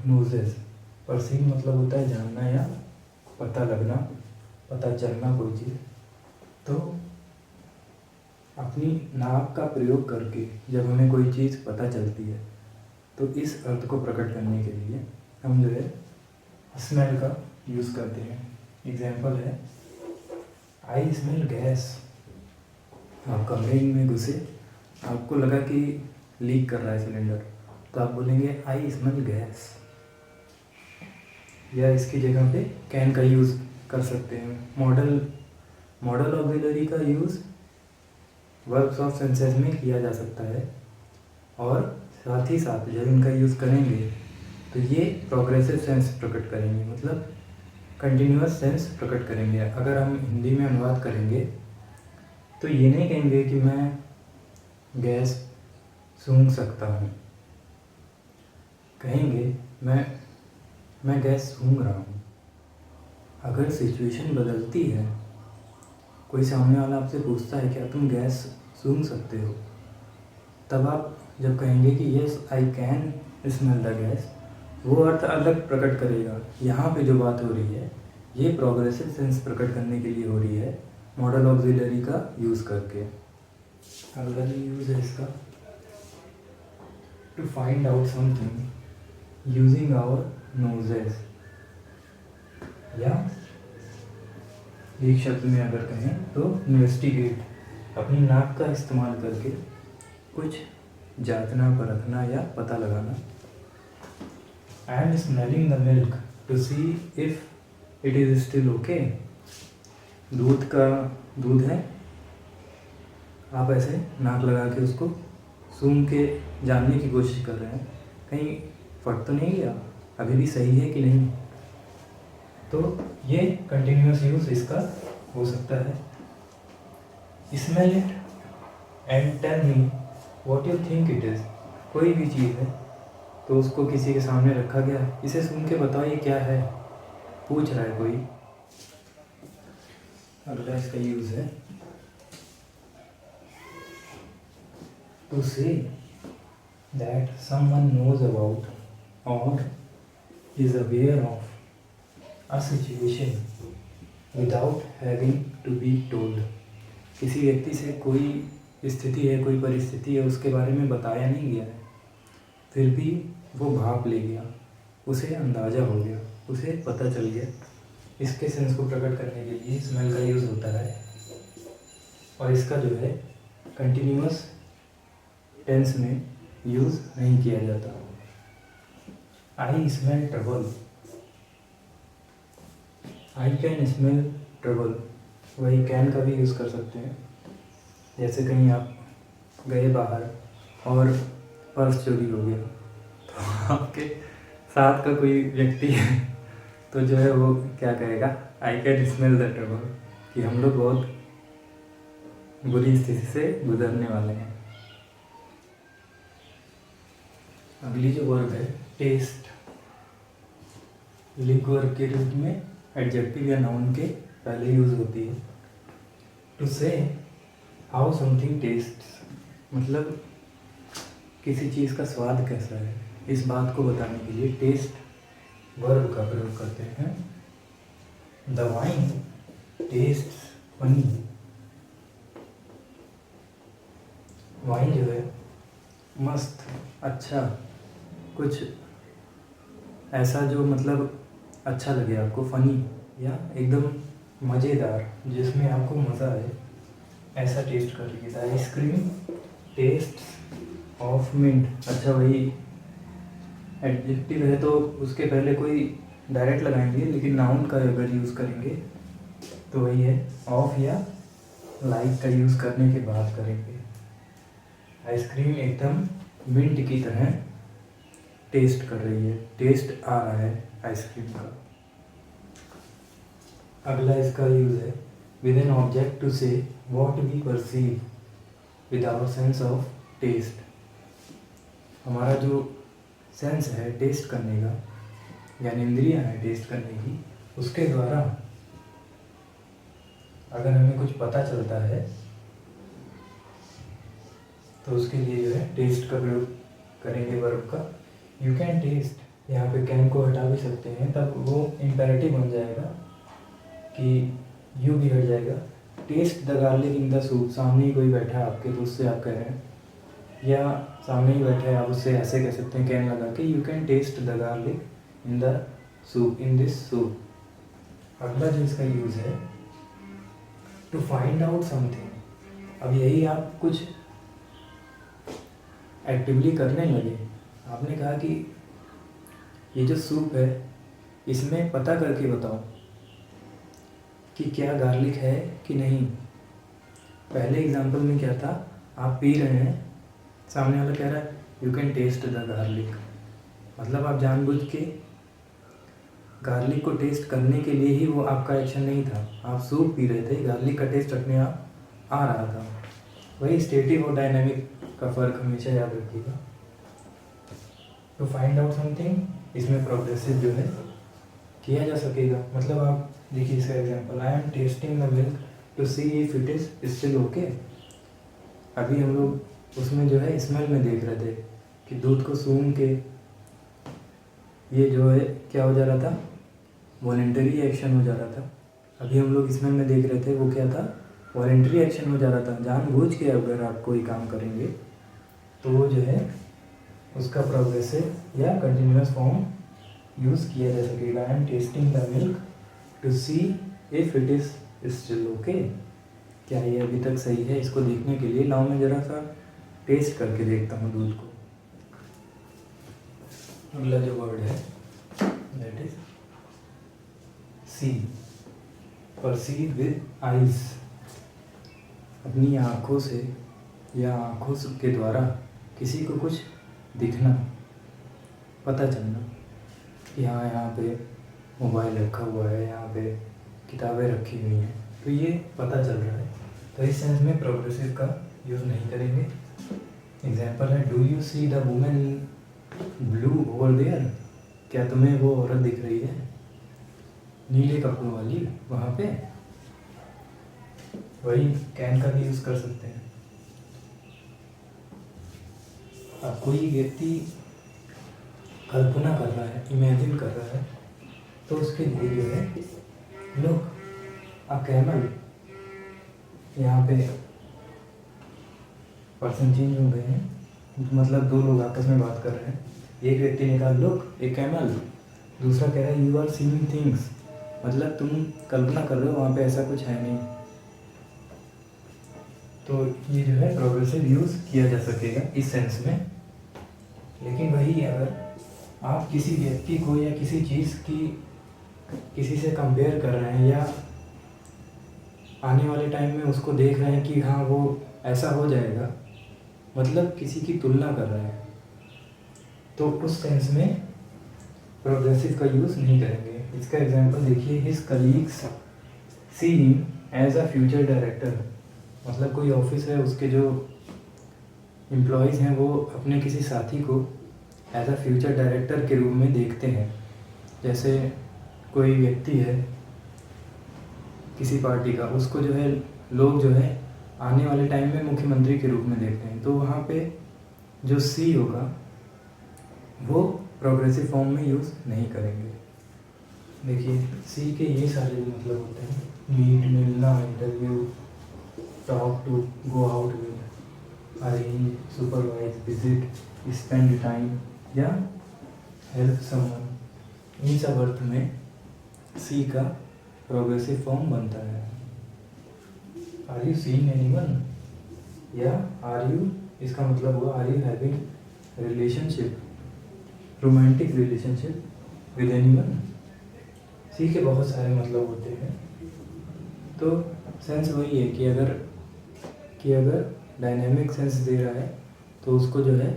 noses. Perceive मतलब होता है जानना या पता लगना, पता चलना कोई चीज़। तो अपनी नाक का प्रयोग करके जब हमें कोई चीज़ पता चलती है, तो इस अर्थ को प्रकट करने के लिए हम जो है स्मेल का यूज़ करते हैं। एग्जाम्पल है आई स्मेल गैस। आप कमरे में घुसे, आपको लगा कि लीक कर रहा है सिलेंडर, तो आप बोलेंगे आई स्मेल गैस। या इसकी जगह पे कैन का यूज़ कर सकते हैं। मॉडल ऑक्सिलरी का यूज़ वर्ब्स ऑफ सेंसेस में किया जा सकता है, और साथ ही साथ जब इनका यूज़ करेंगे तो ये प्रोग्रेसिव सेंस प्रकट करेंगे, मतलब कंटिन्यूअस सेंस प्रकट करेंगे। अगर हम हिंदी में अनुवाद करेंगे तो ये नहीं कहेंगे कि मैं गैस सूंघ सकता हूँ, कहेंगे मैं गैस सूंघ रहा हूँ। अगर सिचुएशन बदलती है, कोई सामने वाला आपसे पूछता है क्या तुम गैस सूंघ सकते हो, तब आप जब कहेंगे कि yes I can smell the gas, वो अर्थ अलग प्रकट करेगा। यहाँ पे जो बात हो रही है ये प्रोग्रेसिव सेंस प्रकट करने के लिए हो रही है, मॉडल ऑक्सिलरी का यूज़ करके। अगला जो यूज़ है इसका to find out something using our noses, या एक शब्द में अगर कहें तो इन्वेस्टिगेट, अपनी नाक का इस्तेमाल करके कुछ जांचना, परखना या पता लगाना। I am smelling the milk to see if it is still okay. दूध है, आप ऐसे नाक लगा के उसको सूंघ के जानने की कोशिश कर रहे हैं कहीं फट तो नहीं गया, अभी भी सही है कि नहीं। तो ये कंटिन्यूअस यूज इसका हो सकता है। Smell it and tell me what you think it is. कोई भी चीज़ है तो उसको किसी के सामने रखा गया, इसे सुन के बताओ ये क्या है। पूछ रहा है कोई। अगला इसका यूज़ है to say that someone knows about or is aware of a situation without having to be told. किसी व्यक्ति से कोई स्थिति है, कोई परिस्थिति है, उसके बारे में बताया नहीं गया है, फिर भी वो भाप ले गया, उसे अंदाज़ा हो गया, उसे पता चल गया। इसके सेंस को प्रकट करने के लिए स्मेल का यूज़ होता है और इसका जो है कंटिन्यूअस टेंस में यूज़ नहीं किया जाता। I smell trouble, I can smell trouble, वही कैन का भी यूज़ कर सकते हैं। जैसे कहीं आप गए बाहर और पर्स चोरी हो गया, तो आपके साथ का कोई व्यक्ति है तो जो है वो क्या कहेगा, I can smell the trouble, कि हम लोग बहुत बुरी स्थिति से गुजरने वाले हैं। अगली जो वर्ब है टेस्ट, लिंक वर्ब के रूप में एडजेक्टिव या नाउन के पहले यूज होती है। टू से हाउ समथिंग टेस्ट्स, मतलब किसी चीज़ का स्वाद कैसा है, इस बात को बताने के लिए टेस्ट वर्ब का प्रयोग करते हैं। The wine tests funny, wine जो है मस्त, अच्छा, कुछ ऐसा जो मतलब अच्छा लगे आपको, फनी या एकदम मज़ेदार, जिसमें आपको मज़ा आए, ऐसा टेस्ट कर रही है। आइसक्रीम टेस्ट ऑफ मिंट, अच्छा वही एडजेक्टिव है तो उसके पहले कोई डायरेक्ट लगाएंगे, लेकिन नाउन का अगर यूज़ करेंगे तो वही है ऑफ या लाइक का यूज़ करने के बाद करेंगे। आइसक्रीम एकदम मिंट की तरह टेस्ट कर रही है, टेस्ट आ रहा है आइसक्रीम का। अगला इसका यूज़ है with an object to say what we perceive with our sense of taste. हमारा जो सेंस है टेस्ट करने का, ज्ञानेंद्रियाँ है टेस्ट करने की, उसके द्वारा अगर हमें कुछ पता चलता है तो उसके लिए जो है टेस्ट का प्रयोग करेंगे वर्ब का। यू कैन टेस्ट, यहाँ पे कैन को हटा भी सकते हैं, तब वो इम्पेरेटिव बन जाएगा कि यू भी हट जाएगा। Taste the garlic in the soup, सामने ही कोई बैठा है आपके तो उससे आप कह रहे हैं, या सामने ही बैठा है आप उससे ऐसे कह सकते हैं कैन लगा के, you can taste the garlic in the soup, in this soup. अगला जो इसका यूज़ है टू फाइंड आउट समथिंग, अब यही आप कुछ एक्टिवली करने लगे, आपने कहा कि ये जो सूप है इसमें पता करके बताओ कि क्या गार्लिक है कि नहीं। पहले एग्जांपल में क्या था, आप पी रहे हैं, सामने वाला कह रहा है you can taste the garlic, मतलब आप जानबूझ के गार्लिक को टेस्ट करने के लिए ही वो आपका एक्शन नहीं था, आप सूप पी रहे थे, गार्लिक का टेस्ट अपने आप आ रहा था। वही स्टेटिव और डायनामिक का फ़र्क हमेशा याद रखिएगा। टू फाइंड आउट समथिंग, इसमें प्रोग्रेसिव जो है किया जा सकेगा, मतलब आप देखिए इसका example, I am tasting the milk to see if it is still okay. अभी हम लोग उसमें जो है स्मेल में देख रहे थे कि दूध को सूंघ के ये जो है क्या हो जा रहा था, वॉलेंटरी एक्शन हो जा रहा था। अभी हम लोग स्मेल में देख रहे थे वो क्या था, वॉलेंटरी एक्शन हो जा रहा था। जानबूझ के अगर आप कोई काम करेंगे तो वो जो है उसका प्रोग्रेसिव या कंटिन्यूअस फॉर्म यूज़ किया जा सकेगा। I am tasting the milk to see if it is still okay, क्या ये अभी तक सही है, इसको देखने के लिए लाओ मैं ज़रा सा टेस्ट करके देखता हूँ दूध को। अगला जो वर्ड है that is see, perceive with eyes, अपनी आँखों से या आँखों के द्वारा किसी को कुछ दिखना, पता चलना कि हाँ यहाँ पे मोबाइल रखा हुआ है, यहाँ पे किताबें रखी हुई हैं, तो ये पता चल रहा है। तो इस सेंस में प्रोग्रेसिव का यूज़ नहीं करेंगे। एग्जाम्पल है do you see the woman blue over there, क्या तुम्हें वो औरत दिख रही है नीले कपड़ों वाली, वहाँ पे वही कैन का भी यूज़ कर सकते हैं। अब कोई व्यक्ति कल्पना कर रहा है, इमेजिन कर रहा है, तो उसके लिए जो है लुक अ कैमल, यहाँ पे पर्सन चेंज हो गए हैं, मतलब दो लोग आपस में बात कर रहे हैं। एक व्यक्ति ने कहा लुक ए कैमल, दूसरा कह रहा है यू आर सीइंग थिंग्स, मतलब तुम कल्पना कर रहे हो, वहाँ पे ऐसा कुछ है नहीं। तो ये जो है प्रोग्रेसिव यूज़ किया जा सकेगा इस सेंस में। लेकिन वही अगर आप किसी व्यक्ति को या किसी चीज़ की किसी से कंपेयर कर रहे हैं, या आने वाले टाइम में उसको देख रहे हैं कि हाँ वो ऐसा हो जाएगा, मतलब किसी की तुलना कर रहे हैं, तो उस सेंस में प्रोग्रेसिव का यूज़ नहीं करेंगे। इसका एग्जांपल देखिए, his colleagues see him as a future director, मतलब कोई ऑफिस है, उसके जो एम्प्लॉयज़ हैं वो अपने किसी साथी को एज अ फ्यूचर डायरेक्टर के रूप में देखते हैं। जैसे कोई व्यक्ति है किसी पार्टी का, उसको जो है लोग जो है आने वाले टाइम में मुख्यमंत्री के रूप में देखते हैं, तो वहाँ पे जो सी होगा वो प्रोग्रेसिव फॉर्म में यूज़ नहीं करेंगे। देखिए सी के ये सारे मतलब होते हैं, मीट, मिलना, interview, talk to, go out with, arrange, supervise, visit, spend time या हेल्प समवन। इन सब अर्थ में सी का प्रोग्रेसिव फॉर्म बनता है। आर यू सीइंग एनीवन, या आर यू, इसका मतलब हुआ are you having relationship, romantic relationship with anyone. See के बहुत सारे मतलब होते हैं। तो सेंस वही है कि अगर डायनेमिक सेंस दे रहा है तो उसको जो है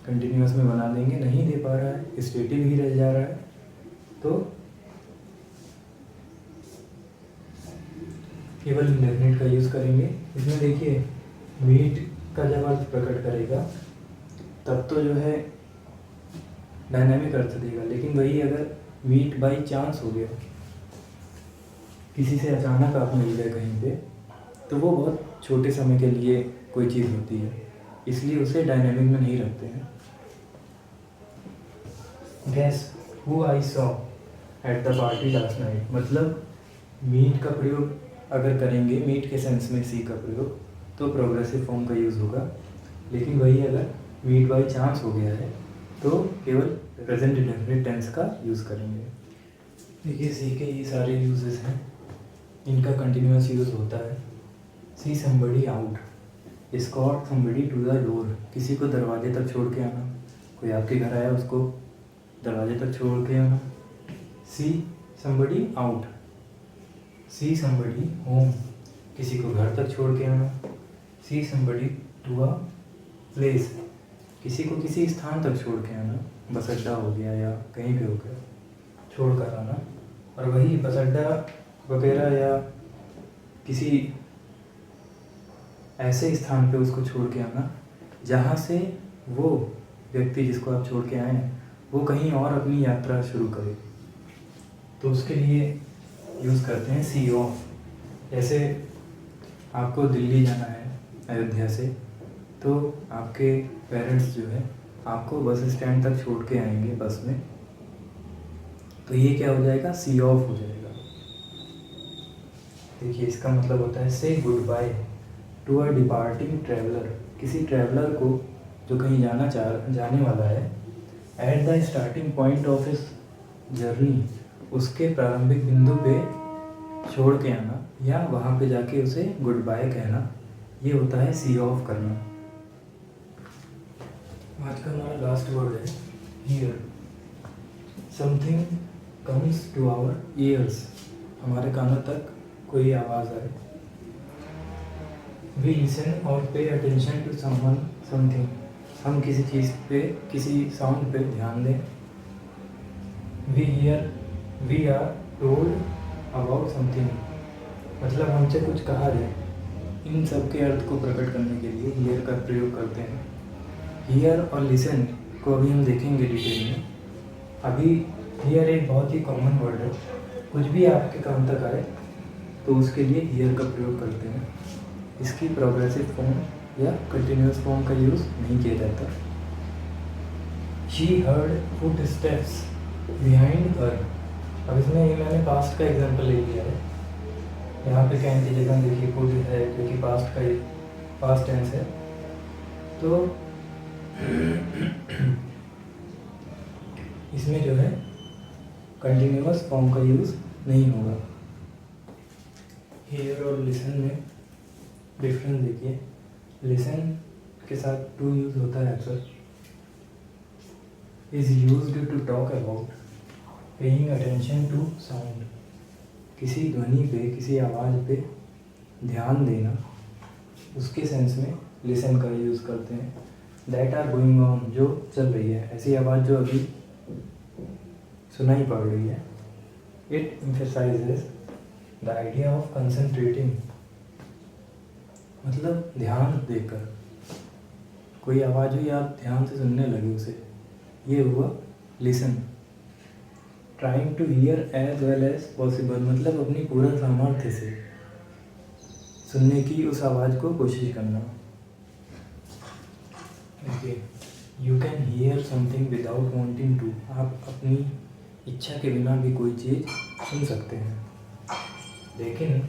कंटिन्यूअस में बना देंगे, नहीं दे पा रहा है, स्टेटिव ही रह जा रहा है, तो केवल इंडेफिनिट का यूज़ करेंगे। इसमें देखिए मीट का जब अर्थ प्रकट करेगा तब तो जो है डायनामिक अर्थ देगा, लेकिन वही अगर मीट बाई चांस हो गया, किसी से अचानक आप मिल गए कहीं पे, तो वो बहुत छोटे समय के लिए कोई चीज़ होती है, इसलिए उसे डायनामिक में नहीं रखते हैं। Gas who I saw at the party last night, मतलब मीट का प्रयोग अगर करेंगे, मीट के सेंस में सी का प्रयोग, तो प्रोग्रेसिव फॉर्म का यूज़ होगा। लेकिन वही अगर मीट बाई चांस हो गया है तो केवल प्रेजेंट इंडेफिनिट टेंस का यूज़ करेंगे। देखिए सी के ये सारे यूजेस हैं, इनका कंटिन्यूअस यूज़ होता है। See somebody out, escort somebody to the door, किसी को दरवाजे तक छोड़ के आना, कोई आपके घर आया उसको दरवाजे तक छोड़ के आना। See somebody out, see somebody home, किसी को घर तक छोड़ के आना। See somebody to a place, किसी को किसी स्थान तक छोड़ के आना, बस अड्डा हो गया या कहीं भी हो गया, छोड़ कर आना। और वही बस अड्डा वगैरह या किसी ऐसे स्थान पे उसको छोड़ के आना जहाँ से वो व्यक्ति जिसको आप छोड़ के आए हैं वो कहीं और अपनी यात्रा शुरू करे, तो उसके लिए यूज़ करते हैं सी ऑफ। जैसे आपको दिल्ली जाना है अयोध्या से, तो आपके पेरेंट्स जो है आपको बस स्टैंड तक छोड़ के आएंगे बस में, तो ये क्या हो जाएगा, सी ऑफ हो जाएगा। देखिए इसका मतलब होता है say goodbye to a departing traveller, किसी ट्रैवलर को जो कहीं जाने वाला है, at the starting point of his journey, उसके प्रारंभिक बिंदु पे छोड़ के आना या वहाँ पे जाके उसे गुड बाय कहना, ये होता है सी ऑफ करना। आज का हमारा लास्ट वर्ड है hear. Something comes to our ears, हमारे कानों तक कोई आवाज़ आए। वी लिसन और pay attention to someone something, हम किसी चीज़ पे, किसी साउंड पे ध्यान दें। We hear, we are told about something, मतलब हमसे कुछ कहा जाए। इन सब के अर्थ को प्रकट करने के लिए हियर का प्रयोग करते हैं। हियर और लिसन को अभी हम देखेंगे डिटेल में। अभी हियर एक बहुत ही कॉमन वर्ड है, कुछ भी आपके काम तक आए तो उसके लिए हियर का प्रयोग करते हैं। इसकी प्रोग्रेसिव फॉर्म या कंटिन्यूस फॉर्म का यूज़ नहीं किया जाता। She heard footsteps behind her. अब इसमें ये मैंने पास्ट का एग्जांपल ले लिया है। यहाँ पे कैन की जगह देखिए कुड है, क्योंकि पास्ट टेंस है। तो इसमें जो है कंटिन्यूअस फॉर्म का यूज़ नहीं होगा। हियर और लिसन में डिफरेंस देखिए। लिसन के साथ टू यूज़ होता है अक्सर। Is used to talk about paying attention to sound. किसी ध्वनि पे, किसी आवाज़ पे ध्यान देना, उसके सेंस में लिसन का यूज़ करते हैं। दैट आर गोइंग ऑन, जो चल रही है, ऐसी आवाज़ जो अभी सुनाई पड़ रही है। It emphasises the idea of concentrating, मतलब ध्यान देकर कोई आवाज़ हुई, आप ध्यान से सुनने लगे उसे, ये हुआ listen. Trying to hear as well as possible, मतलब अपनी पूरा सामर्थ्य से सुनने की उस आवाज़ को कोशिश करना। देखिए, you can hear something without wanting to, आप अपनी इच्छा के बिना भी कोई चीज़ सुन सकते हैं, लेकिन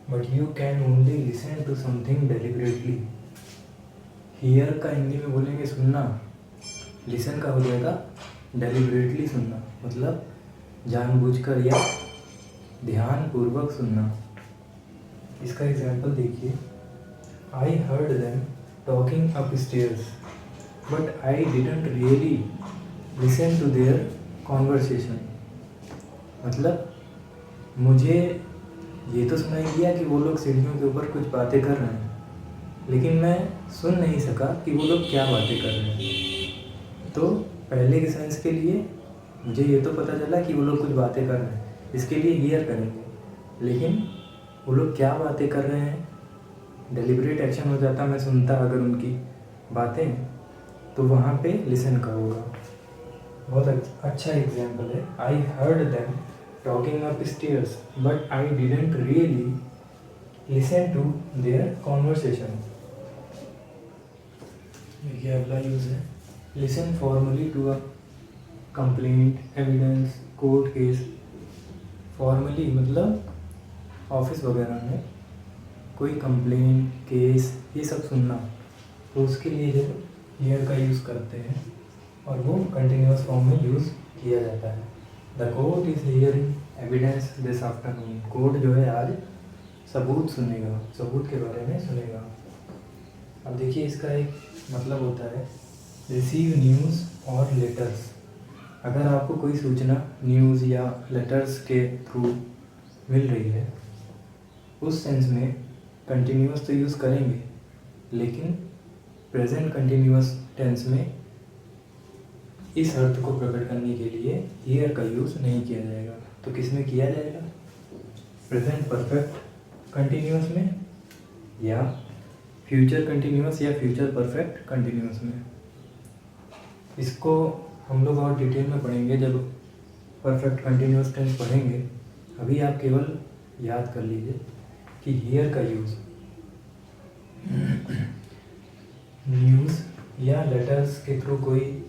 but you can only listen to something deliberately. Hear का हिंदी में बोलेंगे सुनना, लिसन का हो जाएगा डेलिबरेटली सुनना, मतलब जानबूझकर या ध्यानपूर्वक सुनना। इसका एग्जाम्पल देखिए। I heard them talking upstairs but I didn't really listen to their conversation, मतलब मुझे ये तो सुनाई दिया कि वो लोग सीढ़ियों के ऊपर कुछ बातें कर रहे हैं, लेकिन मैं सुन नहीं सका कि वो लोग क्या बातें कर रहे हैं। तो पहले के सेंस के लिए मुझे ये तो पता चला कि वो लोग कुछ बातें कर रहे हैं, इसके लिए हियर करेंगे, लेकिन वो लोग क्या बातें कर रहे हैं डेलिब्रेट एक्शन हो जाता, मैं सुनता अगर उनकी बातें, तो वहाँ पे लिसन का होगा। बहुत अच्छा एग्जाम्पल है। I heard them talking upstairs but I didn't really listen to their conversation. देखिए अगला यूज़ है listen formally to a complaint, evidence, court case. Formally मतलब ऑफिस वगैरह में कोई कंप्लेंट, केस, ये सब सुनना, तो उसके लिए जो हियर का यूज़ करते हैं और वो कंटिन्यूअस फॉर्म में यूज़ किया जाता है। The court is hearing evidence this afternoon. Court जो है आज सबूत सुनेगा, सबूत के बारे में सुनेगा। अब देखिए इसका एक मतलब होता है रिसीव न्यूज़ और लेटर्स। अगर आपको कोई सूचना न्यूज़ या लेटर्स के थ्रू मिल रही है, उस सेंस में कंटिन्यूअस तो यूज़ करेंगे, लेकिन प्रेजेंट कंटिन्यूअस टेंस में इस अर्थ को प्रकट करने के लिए हियर का यूज़ नहीं किया जाएगा। तो किस में किया जाएगा? प्रेजेंट परफेक्ट कंटिन्यूअस में, या फ्यूचर कंटिन्यूअस या फ्यूचर परफेक्ट कंटिन्यूअस में। इसको हम लोग और डिटेल में पढ़ेंगे जब परफेक्ट कंटिन्यूअस टेंस पढ़ेंगे। अभी आप केवल याद कर लीजिए कि हियर का यूज़ न्यूज़ या लेटर्स के थ्रू कोई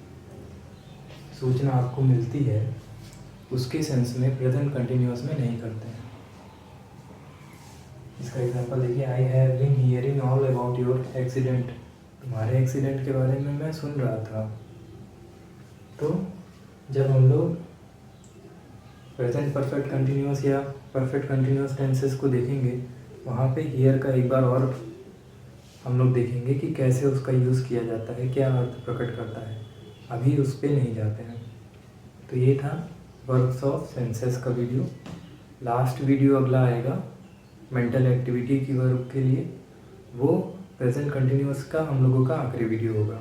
सूचना आपको मिलती है, उसके सेंस में प्रेजेंट कंटिन्यूअस में नहीं करते हैं। इसका एग्जांपल देखिए। I have been hearing all about your accident. तुम्हारे एक्सीडेंट के बारे में मैं सुन रहा था। तो जब हम लोग प्रेजेंट परफेक्ट कंटिन्यूअस या परफेक्ट कंटिन्यूअस टेंसेस को देखेंगे, वहाँ पे हियर का एक बार और हम लोग देखेंगे कि कैसे उसका यूज़ किया जाता है, क्या अर्थ प्रकट करता है। अभी उस पर नहीं जाते हैं। तो ये था वर्ब्स ऑफ सेंसेस का वीडियो। लास्ट वीडियो अगला आएगा मेंटल एक्टिविटी की वर्ब के लिए, वो प्रेजेंट कंटिन्यूअस का हम लोगों का आखिरी वीडियो होगा।